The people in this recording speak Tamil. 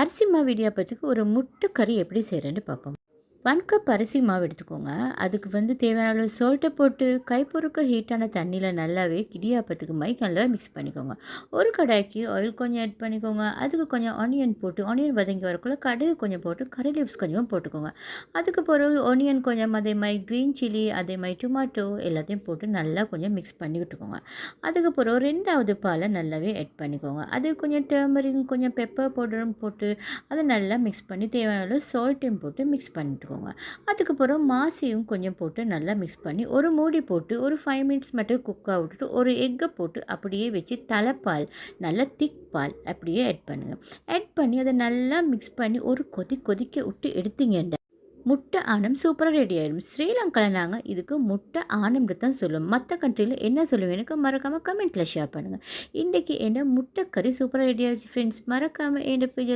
அரிசி மாவு இடியாப்பத்துக்கு ஒரு முட்டை கறி எப்படி செய்கிறேன்னு பார்ப்போம். 1 கப் அரிசி மாவு எடுத்துக்கோங்க. அதுக்கு தேவையான அளவு சால்ட்டை போட்டு கை பொறுக்க ஹீட்டான தண்ணியில் நல்லாவே இடியாப்பத்துக்கு நல்லா மிக்ஸ் பண்ணிக்கோங்க. ஒரு கடாய்க்கு ஆயில் கொஞ்சம் ஆட் பண்ணிக்கோங்க. அதுக்கு கொஞ்சம் ஆனியன் போட்டு ஆனியன் வதங்கி வரக்குள்ள கடுகு கொஞ்சம் போட்டு கறி லீவ்ஸ் கொஞ்சம் போட்டுக்கோங்க. அதுக்கு பிறகு ஆனியன் கொஞ்சம் அதே மாதிரி க்ரீன் சில்லி அதே மாதிரி டொமாட்டோ எல்லாத்தையும் போட்டு நல்லா கொஞ்சம் மிக்ஸ் பண்ணி விட்டுக்கோங்க. அதுக்கு பிறகு 2வது பாலை நல்லாவே ஆட் பண்ணிக்கோங்க. அது கொஞ்சம் டர்மரிக் கொஞ்சம் பெப்பர் பவுடரும் போட்டு அதை நல்லா மிக்ஸ் பண்ணி தேவையான அளவு சால்ட்டையும் போட்டு மிக்ஸ் பண்ணிட்டுக்கோங்க. அதுக்கப்புறம் மாசியும் கொஞ்சம் போட்டு நல்லா மிக்ஸ் பண்ணி ஒரு மூடி போட்டு ஒரு 5 மினிட்ஸ் மட்டும் குக்காக விட்டுட்டு ஒரு எக்கை போட்டு அப்படியே வச்சு தலைப்பால் நல்லா திக் பால் அப்படியே ஆட் பண்ணுங்கள். ஆட் பண்ணி அதை நல்லா மிக்ஸ் பண்ணி ஒரு கொதிக்க விட்டு எடுத்தீங்க முட்டை ஆனம் சூப்பராக ரெடி ஆயிடும். ஸ்ரீலங்காவில் நாங்கள் இதுக்கு முட்டை ஆனம்னு தான் சொல்லுவோம். மற்ற கண்ட்ரியில் என்ன சொல்லுவோம் எனக்கு மறக்காமல் கமெண்ட்டில் ஷேர் பண்ணுங்கள். இன்றைக்கி என்ன முட்டை கறி சூப்பராக ரெடி ஆகிடுச்சு ஃப்ரெண்ட்ஸ். மறக்காமல் என் பேஜை